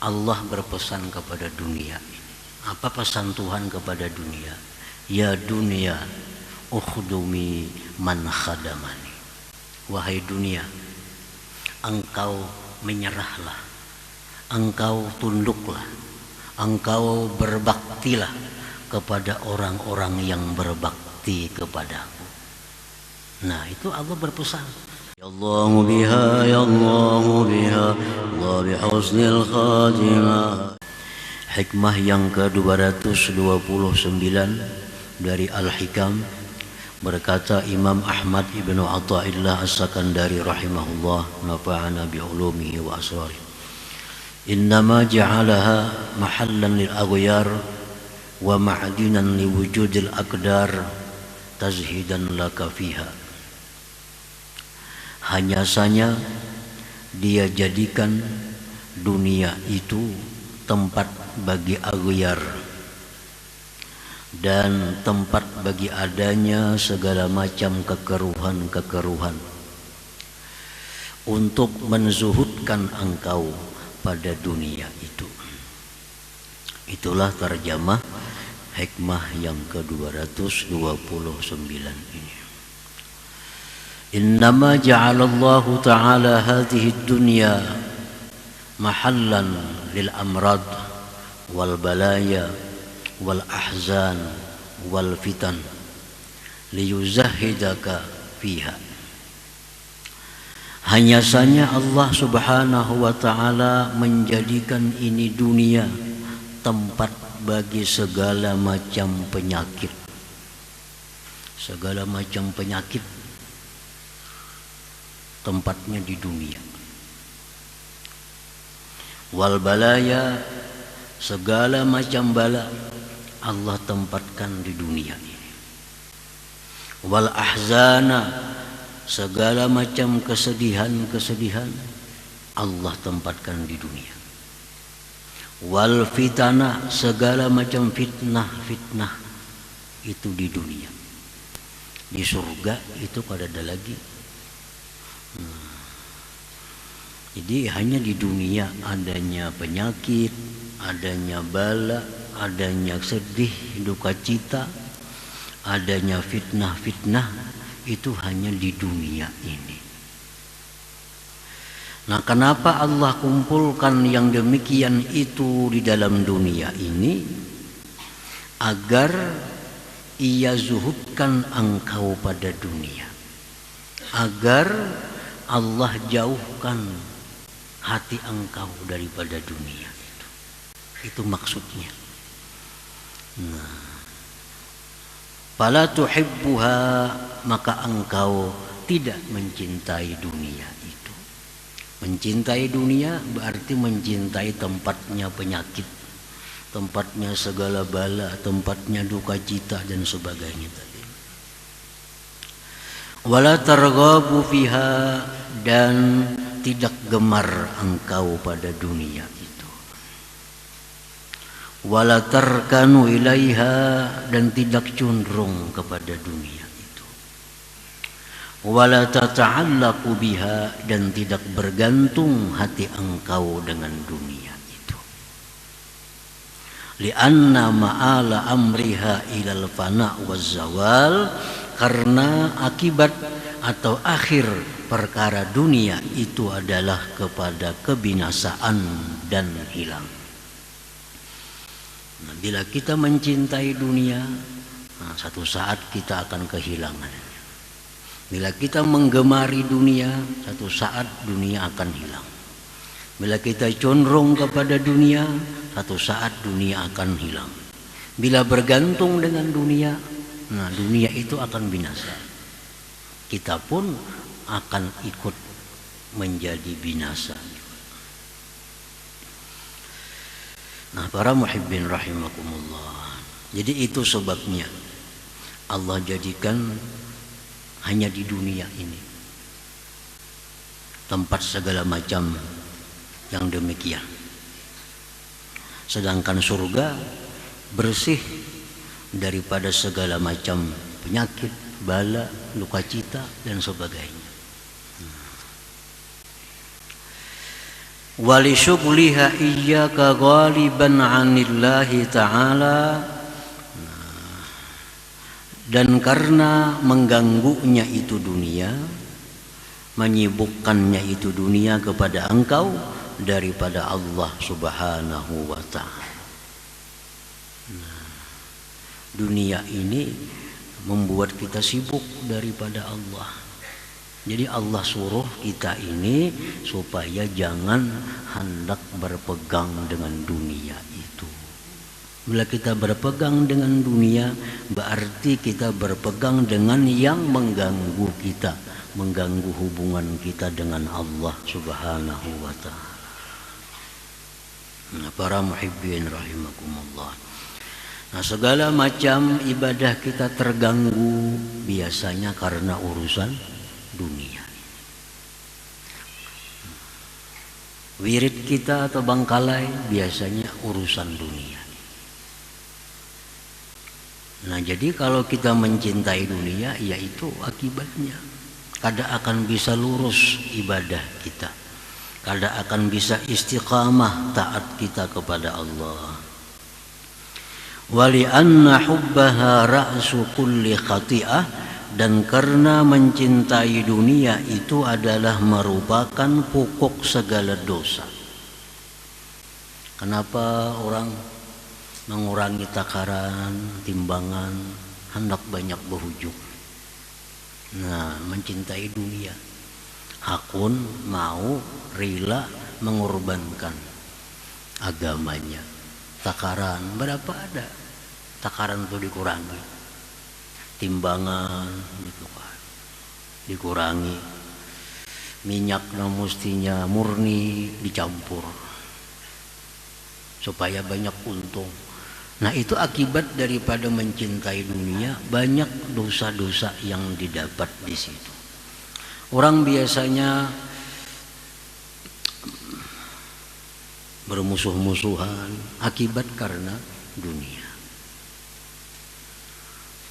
Allah berpesan kepada dunia. Apa pesan Tuhan kepada dunia? Ya dunia, ukhdumi man khadamani. Wahai dunia, engkau menyerahlah, engkau tunduklah, engkau berbaktilah kepada orang-orang yang berbakti kepadaku. Nah, itu Allah berpesan. Ya Allah biha, ya Allah biha, Allah bihusnil khatimah. Hikmah yang ke-229 dari Al-Hikam, berkata Imam Ahmad ibnu Athaillah As-Sakandari rahimahullah, nafa'ana bi'ulumihi wa asrarih. Innama ja'alaha mahallan lil aghyar wa ma'dinan li wujudil aqdar tazhidan laka fiha. Hanya saja dia jadikan dunia itu tempat bagi aghyar dan tempat bagi adanya segala macam kekeruhan-kekeruhan untuk menzuhudkan engkau pada dunia itu. Itulah terjemah hikmah yang ke-229 ini. Innama ja'alallahu ta'ala hadhihi dunya mahallan lil amrad wal balaya wal ahzan wal fitan liyuzahhidaka fiha. Hanya saja Allah Subhanahu wa ta'ala menjadikan ini dunia tempat bagi segala macam penyakit. Segala macam penyakit tempatnya di dunia. Wal balaya, segala macam bala Allah tempatkan di dunia ini. Wal ahzana, segala macam kesedihan-kesedihan Allah tempatkan di dunia. Wal fitana, segala macam fitnah-fitnah itu di dunia. Di surga itu kada ada lagi. Jadi hanya di dunia adanya penyakit, adanya bala, adanya sedih, duka cita, adanya fitnah-fitnah, itu hanya di dunia ini. Nah, kenapa Allah kumpulkan yang demikian itu di dalam dunia ini? Agar ia zuhudkan engkau pada dunia, agar Allah jauhkan hati engkau daripada dunia itu. Itu maksudnya. Nah, fala tuhibbuha, maka engkau tidak mencintai dunia itu. Mencintai dunia berarti mencintai tempatnya penyakit, tempatnya segala bala, tempatnya duka cita dan sebagainya tadi. Wala targhabu fiha, dan tidak gemar engkau pada dunia itu. Wala tarkanu ilaiha, dan tidak condong kepada dunia itu. Wala tata'allaqu biha, dan tidak bergantung hati engkau dengan dunia itu. Lianna ma'ala amriha ilal fana' waz zawal, karena akibat atau akhir perkara dunia itu adalah kepada kebinasaan dan hilang. Nah, bila kita mencintai dunia, nah, satu saat kita akan kehilangan. Bila kita menggemari dunia, satu saat dunia akan hilang. Bila kita condong kepada dunia, satu saat dunia akan hilang. Bila bergantung dengan dunia, nah dunia itu akan binasa. Kita pun akan ikut menjadi binasa. Nah, para muhibbin rahimakumullah. Jadi itu sebabnya Allah jadikan hanya di dunia ini tempat segala macam yang demikian. Sedangkan surga bersih daripada segala macam penyakit, bala, luka cita dan sebagainya. Wali syughliha iyyaka ghaliban 'anillahi ta'ala, dan karena mengganggunya itu dunia, menyibukkannya itu dunia kepada engkau daripada Allah Subhanahu wa ta'ala. Dunia ini membuat kita sibuk daripada Allah. Jadi Allah suruh kita ini supaya jangan hendak berpegang dengan dunia itu. Bila kita berpegang dengan dunia, berarti kita berpegang dengan yang mengganggu kita, mengganggu hubungan kita dengan Allah Subhanahu wa ta'ala. Nah, para muhibbin rahimakumullah. Nah, segala macam ibadah kita terganggu biasanya karena urusan dunia. Wirid kita atau bangkalai biasanya urusan dunia. Nah, jadi kalau kita mencintai dunia, yaitu akibatnya kada akan bisa lurus ibadah kita, kada akan bisa istiqamah taat kita kepada Allah. Wali anna hubbaha ra'su kulli khati'ah, dan karena mencintai dunia itu adalah merupakan pokok segala dosa. Kenapa orang mengurangi takaran, timbangan, hendak banyak berhujung? Nah, mencintai dunia, hakun mau rela mengorbankan agamanya. Takaran berapa ada? Takaran itu dikurangi, timbangan dikurangi, minyak mestinya murni dicampur supaya banyak untung. Nah, itu akibat daripada mencintai dunia, banyak dosa-dosa yang didapat di situ. Orang biasanya bermusuh-musuhan akibat karena dunia.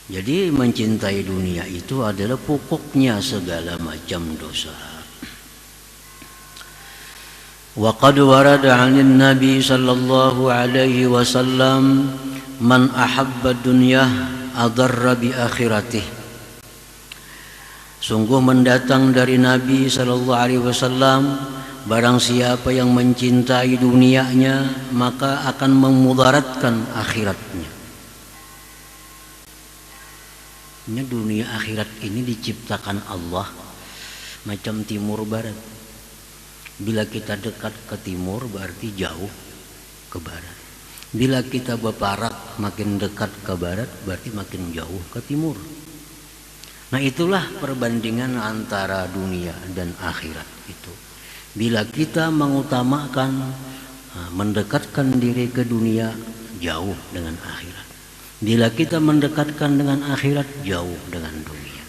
Jadi mencintai dunia itu adalah pokoknya segala macam dosa. Wa qad warada 'anil Nabi sallallahu alaihi wasallam man ahabba dunyah adarra bi akhiratih. Sungguh mendatang dari Nabi sallallahu alaihi wasallam, barang siapa yang mencintai dunianya maka akan memudaratkan akhiratnya. Ini dunia akhirat ini diciptakan Allah macam timur barat. Bila kita dekat ke timur berarti jauh ke barat. Bila kita berparak makin dekat ke barat berarti makin jauh ke timur. Nah, itulah perbandingan antara dunia dan akhirat itu. Bila kita mengutamakan mendekatkan diri ke dunia, jauh dengan akhirat. Bila kita mendekatkan dengan akhirat, jauh dengan dunia.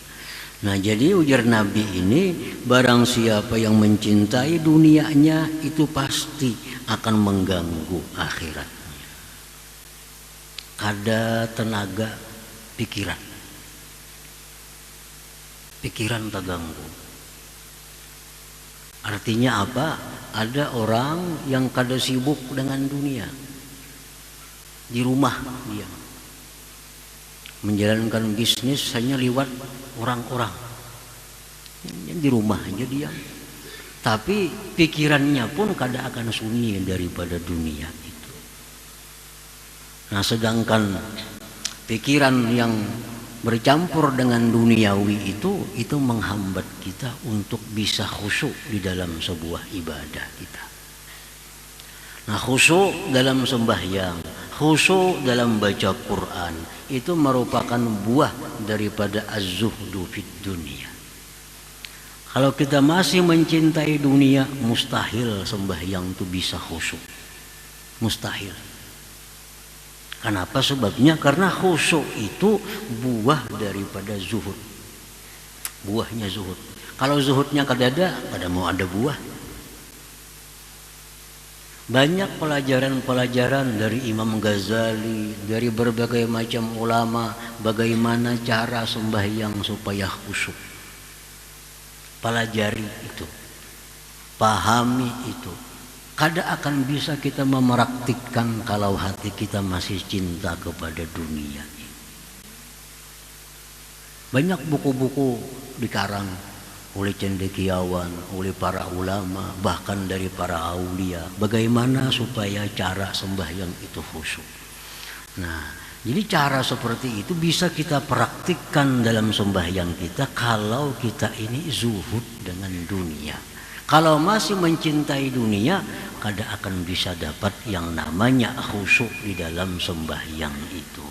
Nah, jadi ujar Nabi ini, barang siapa yang mencintai dunianya itu pasti akan mengganggu akhiratnya. Ada tenaga pikiran terganggu. Artinya apa? Ada orang yang kada sibuk dengan dunia, di rumah dia menjalankan bisnis hanya lewat orang-orang, di rumah aja dia, tapi pikirannya pun kada akan sunyi daripada dunia itu. Nah, sedangkan pikiran yang bercampur dengan duniawi itu menghambat kita untuk bisa khusyuk di dalam sebuah ibadah kita. Nah, khusyuk dalam sembahyang, khusyuk dalam baca Quran itu merupakan buah daripada az-zuhdu fid dunia. Kalau kita masih mencintai dunia, mustahil sembahyang itu bisa khusyuk. Mustahil. Kenapa? Sebabnya karena khusyuk itu buah daripada zuhud. Buahnya zuhud. Kalau zuhudnya kada mau ada buah. Banyak pelajaran-pelajaran dari Imam Ghazali, dari berbagai macam ulama, bagaimana cara sembahyang supaya khusyuk. Pelajari itu, pahami itu. kada akan bisa kita mempraktikkan kalau hati kita masih cinta kepada dunia. Banyak buku-buku dikarang oleh cendekiawan, oleh para ulama, bahkan dari para aulia, bagaimana supaya cara sembahyang itu khusyuk. Nah, jadi cara seperti itu bisa kita praktikkan dalam sembahyang kita kalau kita ini zuhud dengan dunia. Kalau masih mencintai dunia, kada akan bisa dapat yang namanya khusyuk di dalam sembahyang itu.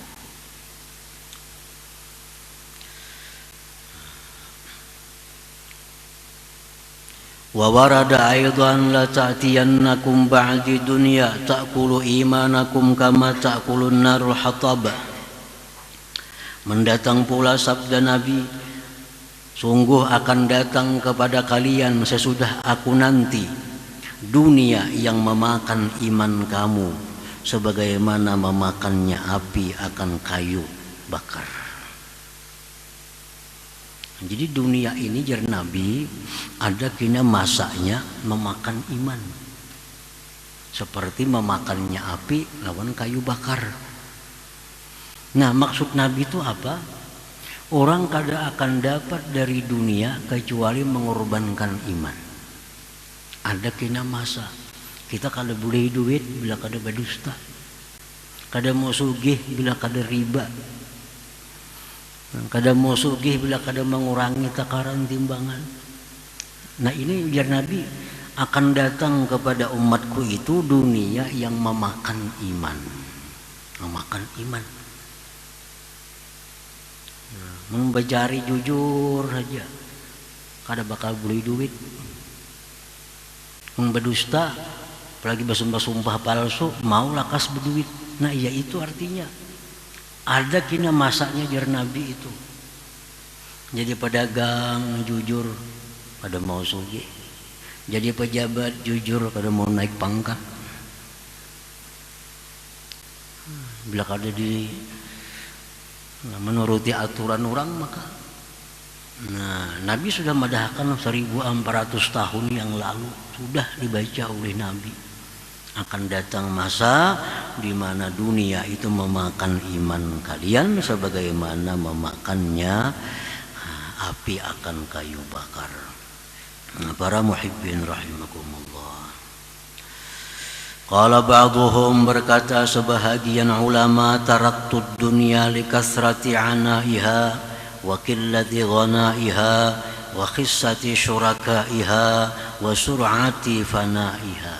Wa warada aidan la ta'tiyannakum ba'di dunya ta'kulu imanakum kama ta'kulun narul hatab. Mendatang pula sabda Nabi, sungguh akan datang kepada kalian sesudah aku nanti dunia yang memakan iman kamu sebagaimana memakannya api akan kayu bakar. Jadi dunia ini jar Nabi ada kena masaknya memakan iman seperti memakannya api lawan kayu bakar. Nah, maksud Nabi itu apa? Orang kada akan dapat dari dunia kecuali mengorbankan iman. Ada kena masa kita kada boleh duit bila kada berdusta, kada mau sugih bila kada riba, kada mau sugih bila kada mengurangi takaran timbangan. Nah, ini biar Nabi akan datang kepada umatku itu dunia yang memakan iman, memakan iman. Membajari jujur saja kada bakal beli duit. Berdusta apalagi bersumpah-sumpah palsu mau lakas berduit. Nah, iya itu artinya ada kena masaknya jar Nabi itu. Jadi pedagang jujur kada mau sugih, jadi pejabat jujur kada mau naik pangkat. Bila kada di menuruti aturan orang maka Nabi sudah madahkan 1400 tahun yang lalu sudah dibaca oleh Nabi akan datang masa di mana dunia itu memakan iman kalian sebagaimana memakannya api akan kayu bakar. Para muhibbin rahimakumullah. Qala ba'dhum, berkata sebahagian ulama, taraktud dunya likasrati anaiha wa qillati ghanaiha wa khissati syurakaiha wa sur'ati fanaiha.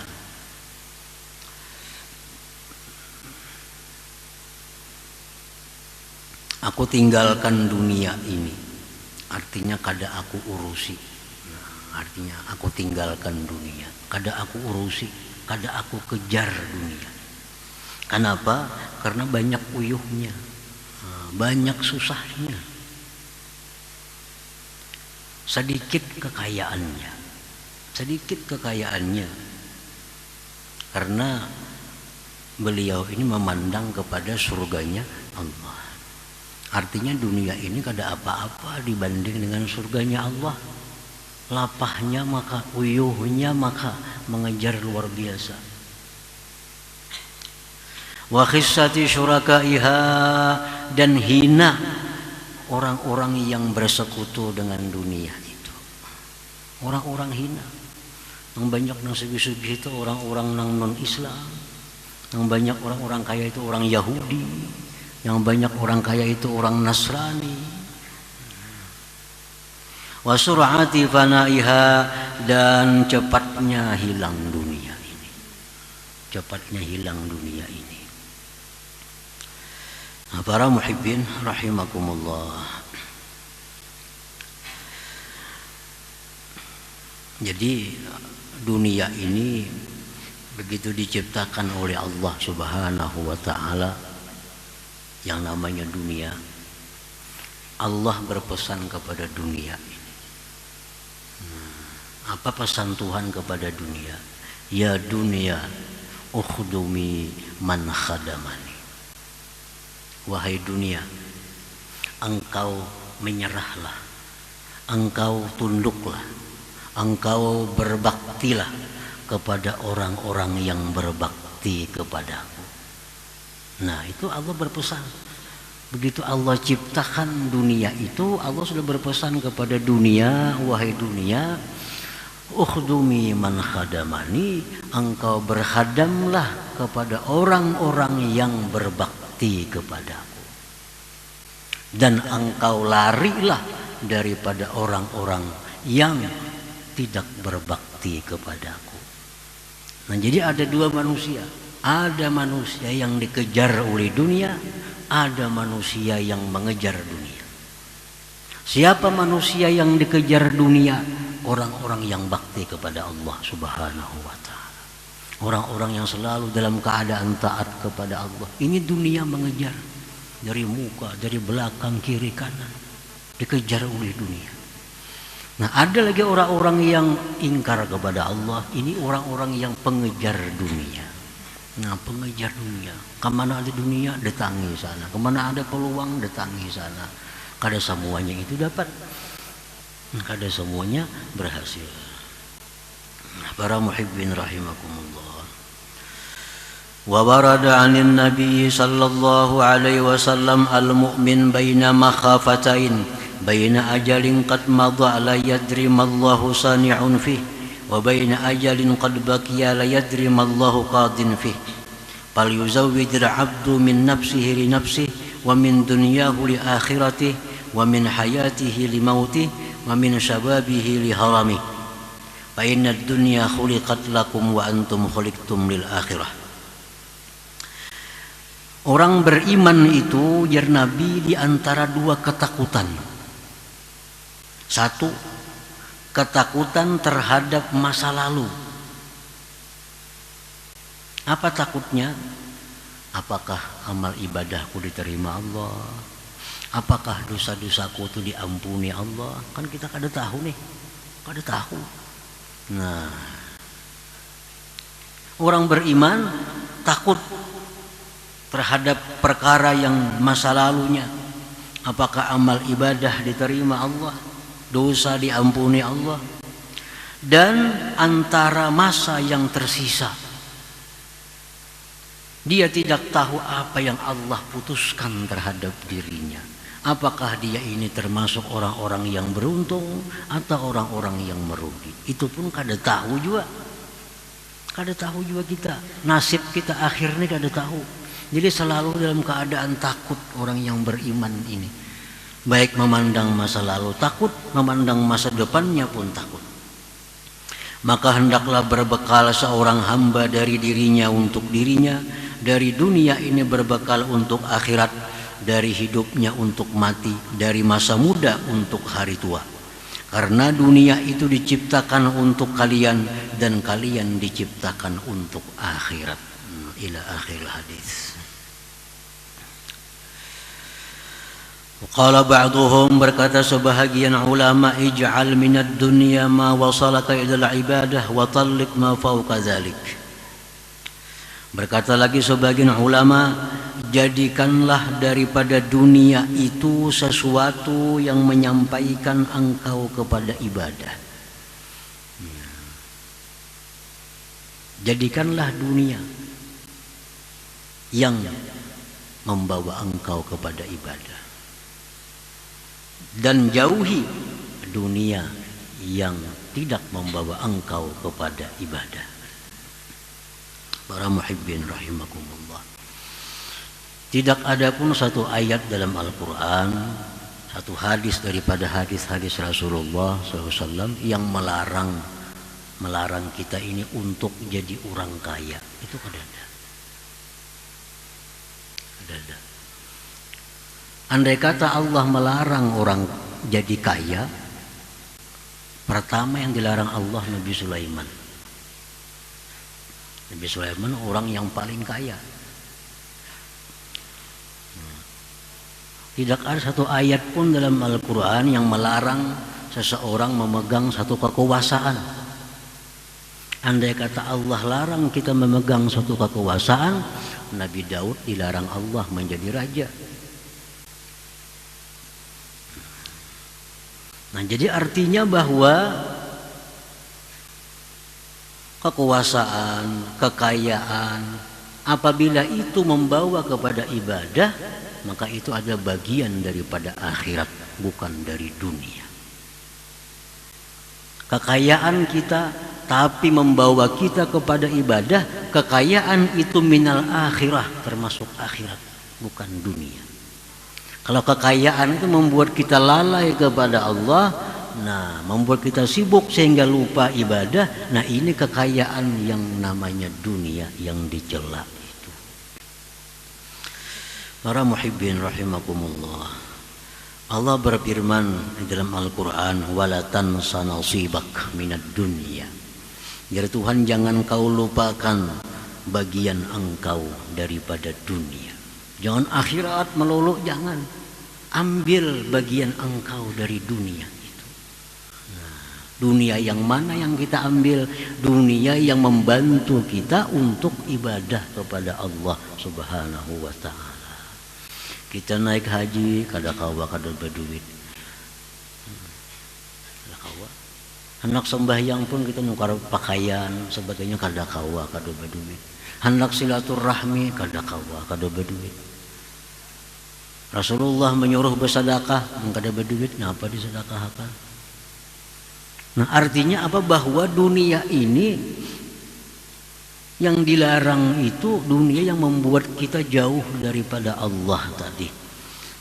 Aku tinggalkan dunia ini, artinya kada aku urusi. Artinya aku tinggalkan dunia, kada aku urusi, kada aku kejar dunia. Kenapa? Karena banyak uyuhnya, banyak susahnya, sedikit kekayaannya, karena beliau ini memandang kepada surganya Allah. Artinya dunia ini kada apa-apa dibanding dengan surganya Allah. Lapahnya maka, uyuhnya maka mengejar luar biasa. Wa khissati syurakaiha, dan hina orang-orang yang bersekutu dengan dunia itu. Orang-orang hina. Yang banyak nang segi-segi itu orang-orang nang non-Islam. Yang banyak orang-orang kaya itu orang Yahudi. Yang banyak orang kaya itu orang Nasrani. Wa sur'ati fanaiha, dan cepatnya hilang dunia ini. Cepatnya hilang dunia ini. Nah, para muhibbin rahimakumullah. Jadi dunia ini begitu diciptakan oleh Allah Subhanahu wa taala, yang namanya dunia, Allah berpesan kepada dunia ini. Apa pesan Tuhan kepada dunia? Ya dunia, ukhdumi man khadamani. Wahai dunia, engkau menyerahlah, engkau tunduklah, engkau berbaktilah kepada orang-orang yang berbakti kepadaku. Nah, itu Allah berpesan. Begitu Allah ciptakan dunia itu, Allah sudah berpesan kepada dunia, wahai dunia, ukhdumi man khadamani, engkau berkhadamlah kepada orang-orang yang berbakti kepadaku. Dan engkau larilah daripada orang-orang yang tidak berbakti kepadaku. Nah, jadi ada dua manusia. Ada manusia yang dikejar oleh dunia, ada manusia yang mengejar dunia. Siapa manusia yang dikejar dunia? Orang-orang yang bakti kepada Allah Subhanahu wa ta'ala. Orang-orang yang selalu dalam keadaan taat kepada Allah. Ini dunia mengejar. Dari muka, dari belakang, kiri, kanan. Dikejar oleh dunia. Nah, ada lagi orang-orang yang ingkar kepada Allah. Ini orang-orang yang pengejar dunia. Nah, pengejar dunia. Kemana ada dunia, datangi sana. Kemana ada peluang, datangi sana. Kada semuanya itu dapat. Kada semuanya berhasil. Para muhibbin rahimakumullah. Wa warada 'anil nabiy sallallahu alaihi wasallam al-mu'min baina makhafatain. بين أجل قد مضى لا يدري ما الله صانع فيه وبين أجل قد بقي لا يدري ما الله قاض فيه فليزود العبد من نفسه لنفسه ومن دنياه لآخرته ومن حياته لموته ومن شبابه لهرمه فإن الدنيا خلقت لكم وأنتم خلقتم للآخرة. Orang beriman itu, jar Nabi, di antara dua ketakutan. Satu, ketakutan terhadap masa lalu. Apa takutnya? Apakah amal ibadahku diterima Allah? Apakah dosa-dosaku itu diampuni Allah? Kan kita kada tahu nih, kada tahu. Nah, orang beriman takut terhadap perkara yang masa lalunya. Apakah amal ibadah diterima Allah? Dosa diampuni Allah. Dan antara masa yang tersisa, dia tidak tahu apa yang Allah putuskan terhadap dirinya. Apakah dia ini termasuk orang-orang yang beruntung atau orang-orang yang merugi? Itu pun kada tahu juga. Kada tahu juga kita. Nasib kita akhirnya kada tahu. Jadi selalu dalam keadaan takut orang yang beriman ini. Baik memandang masa lalu takut, memandang masa depannya pun takut. Maka hendaklah berbekal seorang hamba dari dirinya untuk dirinya, dari dunia ini berbekal untuk akhirat, dari hidupnya untuk mati, dari masa muda untuk hari tua. Karena dunia itu diciptakan untuk kalian dan kalian diciptakan untuk akhirat. Ila akhir hadis. Qala ba'duhum, berkata sebahagian ulama, ij'al minad dunya ma wasalaka ilal ibadah wa talliq ma fawqa dzalik. Berkata lagi sebagian ulama, jadikanlah daripada dunia itu sesuatu yang menyampaikan engkau kepada ibadah. Jadikanlah dunia yang membawa engkau kepada ibadah. Dan jauhi dunia yang tidak membawa engkau kepada ibadah. Para muhibbin rahimakumullah. Tidak ada pun satu ayat dalam Al-Quran, satu hadis daripada hadis-hadis Rasulullah SAW yang melarang kita ini untuk jadi orang kaya. Itu kada ada. Kada ada. Andai kata Allah melarang orang jadi kaya, pertama yang dilarang Allah Nabi Sulaiman. Nabi Sulaiman orang yang paling kaya. Tidak ada satu ayat pun dalam Al-Quran yang melarang seseorang memegang satu kekuasaan. Andai kata Allah larang kita memegang satu kekuasaan, Nabi Daud dilarang Allah menjadi raja. Nah, jadi artinya bahwa kekuasaan, kekayaan. Apabila itu membawa kepada ibadah, maka itu ada bagian daripada akhirat, bukan dari dunia. Kekayaan kita tapi membawa kita kepada ibadah, kekayaan itu minal akhirah, termasuk akhirat, bukan dunia. Kalau kekayaan itu membuat kita lalai kepada Allah, nah membuat kita sibuk sehingga lupa ibadah, nah ini kekayaan yang namanya dunia yang dicela itu. Para muhibbin rahimakumullah, Allah berfirman di dalam Al-Quran, wala tansa nasibak minad dunya. Jadi Tuhan, jangan kau lupakan bagian engkau daripada dunia. Jangan akhirat melulu, jangan. Ambil bagian engkau dari dunia itu. Nah, dunia yang mana yang kita ambil? Dunia yang membantu kita untuk ibadah kepada Allah Subhanahu wa ta'ala. Kita naik haji, kada kawa kada berduit. Kada kawa. Hendak sembahyang pun kita nukar pakaian sebagainya, kada kawa kada berduit. Hendak silaturahmi kada kawa kada berduit. Rasulullah menyuruh bersedekah, kada berduit, ngapa disedekahkan? Nah, artinya apa? Bahwa dunia ini yang dilarang itu dunia yang membuat kita jauh daripada Allah tadi.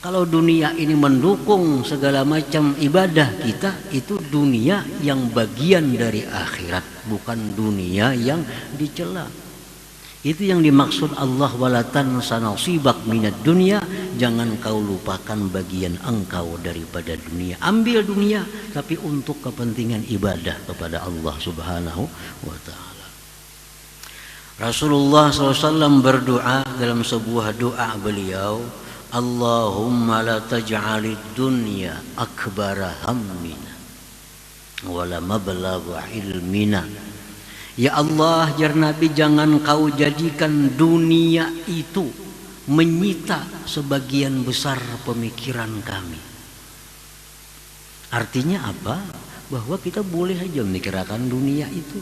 Kalau dunia ini mendukung segala macam ibadah kita, itu dunia yang bagian dari akhirat, bukan dunia yang dicela. Itu yang dimaksud Allah, wala tansa nasibak minad dunya, jangan kau lupakan bagian engkau daripada dunia. Ambil dunia tapi untuk kepentingan ibadah kepada Allah Subhanahu wa ta'ala. Rasulullah SAW berdoa dalam sebuah doa beliau, Allahumma la taj'alid dunya akbara hammina wala mablagha ilmina. Ya Allah, jar Nabi, jangan kau jadikan dunia itu menyita sebagian besar pemikiran kami. Artinya apa? Bahwa kita boleh aja memikirkan dunia itu,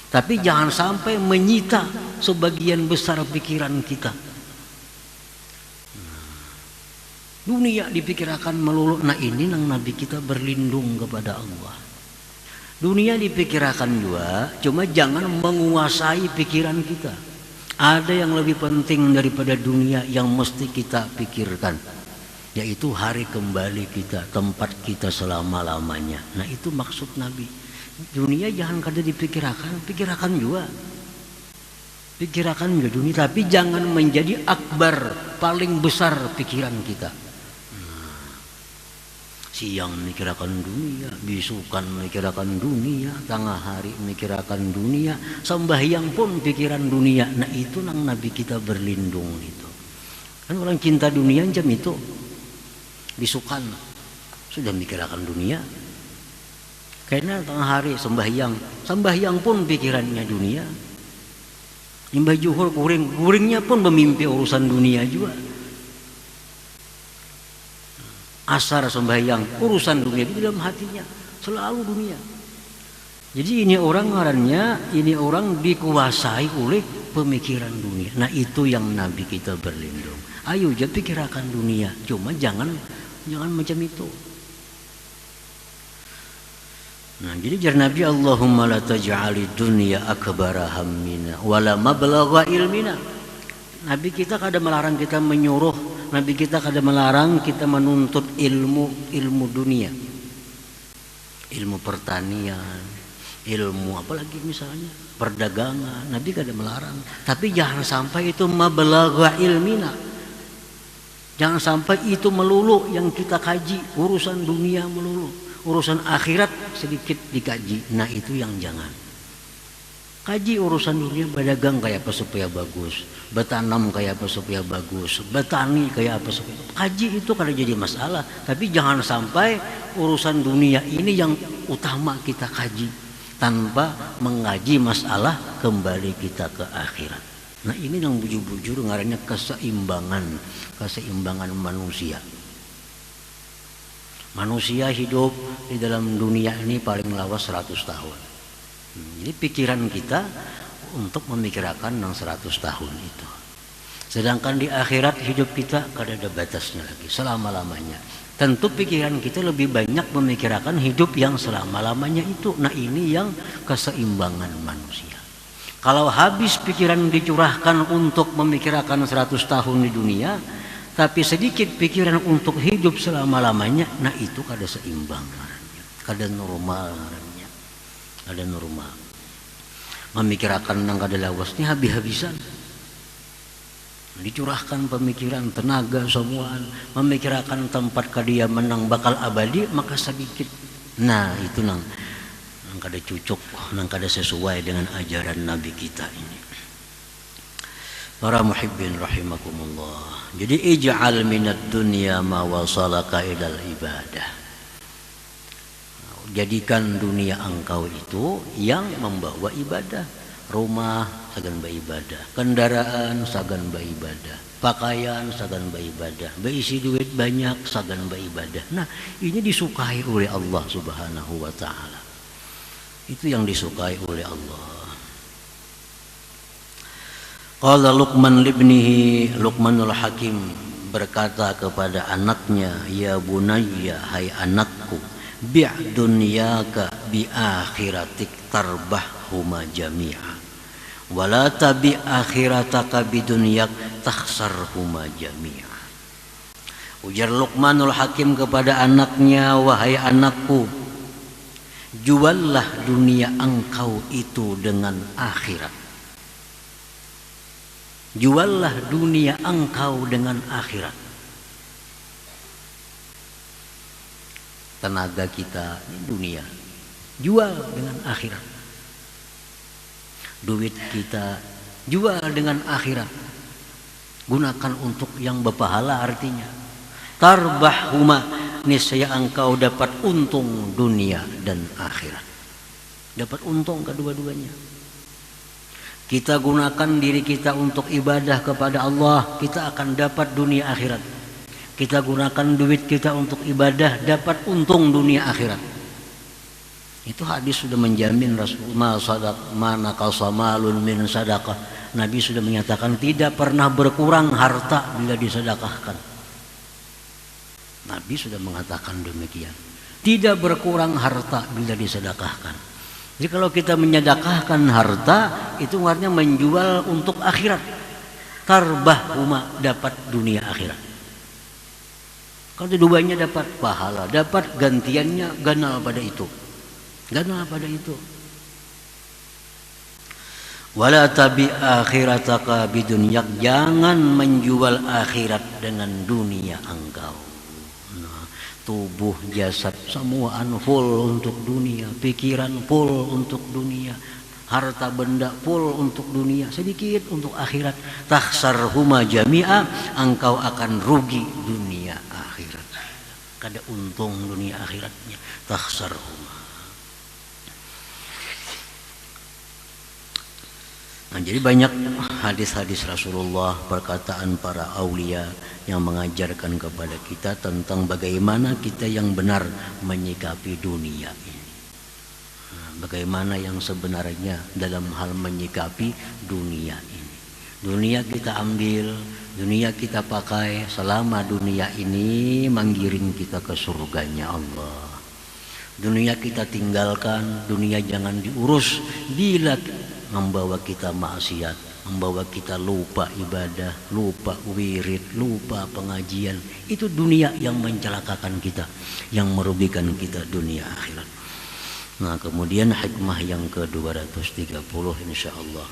tapi jangan sampai menyita sebagian besar pikiran kita. Dunia dipikirkan melulu. Nah ini nang Nabi kita berlindung kepada Allah. Dunia dipikirkan juga, cuma jangan menguasai pikiran kita. Ada yang lebih penting daripada dunia yang mesti kita pikirkan, yaitu hari kembali kita, tempat kita selama-lamanya. Nah itu maksud Nabi. Dunia jangan kada dipikirkan, pikirkan juga. Pikirkan juga dunia, tapi jangan menjadi akbar, paling besar pikiran kita. Siang mikirkan dunia, bisukan mikirkan dunia, tengah hari mikirkan dunia, sembahyang pun pikiran dunia. Nah itu nang Nabi kita berlindung itu. Kan orang cinta dunia jam itu, bisukan sudah mikirkan dunia. Karena tengah hari sembahyang pun pikirannya dunia. Nyembah juhur guringnya pun memimpi urusan dunia juga. Asar sembahyang urusan dunia di dalam hatinya, selalu dunia. Jadi ini orang ngarannya, ini orang dikuasai oleh pemikiran dunia. Nah itu yang Nabi kita berlindung. Ayo jangan pikirkan dunia, cuma jangan macam itu. Nah jadi jar Nabi, Allahumma la taj'ali dunya akbara hammina wala mablagha ilmina. Nabi kita kada melarang kita menyuruh, Nabi kita kada melarang kita menuntut ilmu dunia, ilmu pertanian, ilmu apalagi misalnya perdagangan. Nabi kada melarang, tapi jangan sampai itu mablagha ilmina. Jangan sampai itu melulu yang kita kaji, urusan dunia melulu, urusan akhirat sedikit dikaji. Nah itu yang jangan. Kaji urusan dunia, berdagang kayak apa supaya bagus, bertanam kayak apa supaya bagus, bertani kayak apa supaya kaji itu kada jadi masalah. Tapi jangan sampai urusan dunia ini yang utama kita kaji tanpa mengaji masalah kembali kita ke akhirat. Nah ini yang bujur-bujur ngarannya keseimbangan manusia. Manusia hidup di dalam dunia ini paling lawas 100 tahun. Jadi pikiran kita untuk memikirkan yang 100 tahun itu. Sedangkan di akhirat hidup kita kada ada batasnya lagi, selama-lamanya. Tentu pikiran kita lebih banyak memikirkan hidup yang selama-lamanya itu. Nah ini yang keseimbangan manusia. Kalau habis pikiran dicurahkan untuk memikirkan 100 tahun di dunia, tapi sedikit pikiran untuk hidup selama-lamanya, nah itu kada seimbang, kada normal, kada normal. Memikirkan nang kada lawasnya habis-habisan. Dicurahkan pemikiran, tenaga semuaan, memikirkan tempat kediaman nang bakal abadi, maka sedikit. Nah itu nang kada cucuk, nang kada sesuai dengan ajaran Nabi kita ini. Para muhibbin rahimakumullah. Jadi ij'al minad dunya ma wasalaka ilal ibadah. Jadikan dunia engkau itu yang membawa ibadah. Rumah sagan beribadah, kendaraan sagan beribadah, pakaian sagan beribadah, berisi duit banyak sagan beribadah. Nah ini disukai oleh Allah Subhanahu wa ta'ala. Itu yang disukai oleh Allah. Qala Luqman libnihi, Luqmanul Hakim berkata kepada anaknya, ya bunayya, hai anakku, bi' dunyaka bi akhiratik tarbahhuma jami'a, wala tabi akhirataka bi dunyak takhsarhuma jami'a. Ujar Luqmanul Hakim kepada anaknya, wahai anakku, juallah dunia engkau itu dengan akhirat. Juallah dunia engkau dengan akhirat. Tenaga kita dunia, jual dengan akhirat. Duit kita jual dengan akhirat. Gunakan untuk yang berpahala, artinya tarbahhuma, niscaya engkau dapat untung dunia dan akhirat. Dapat untung kedua-duanya. Kita gunakan diri kita untuk ibadah kepada Allah, kita akan dapat dunia akhirat. Kita gunakan duit kita untuk ibadah, dapat untung dunia akhirat. Itu hadis sudah menjamin, Rasulullah mana kasamalun min sadaqah. Nabi sudah menyatakan tidak pernah berkurang harta bila disedekahkan. Nabi sudah mengatakan demikian. Tidak berkurang harta bila disedekahkan. Jadi kalau kita menyedekahkan harta, itu artinya menjual untuk akhirat. Tarbahhuma, dapat dunia akhirat. Kalau keduanya dapat pahala, dapat gantiannya, ganal pada itu. Ganal pada itu. Wala tabi akhirataka bidunyak, jangan menjual akhirat dengan dunia engkau. Tubuh, jasad, semua full untuk dunia, pikiran full untuk dunia, harta benda full untuk dunia, sedikit untuk akhirat. Takhsarhuma jami'a, engkau akan rugi dunia akhirat. Kada untung dunia akhiratnya. Takhsarhuma. Nah, jadi banyak hadis-hadis Rasulullah, perkataan para aulia yang mengajarkan kepada kita tentang bagaimana kita yang benar menyikapi dunia ini. Nah, bagaimana yang sebenarnya dalam hal menyikapi dunia ini. Dunia kita ambil, dunia kita pakai selama dunia ini menggiring kita ke surganya Allah. Dunia kita tinggalkan, dunia jangan diurus bila membawa kita maksiat, membawa kita lupa ibadah, lupa wirid, lupa pengajian. Itu dunia yang mencelakakan kita, yang merugikan kita dunia akhirat. Nah, kemudian hikmah yang ke-230 insyaallah.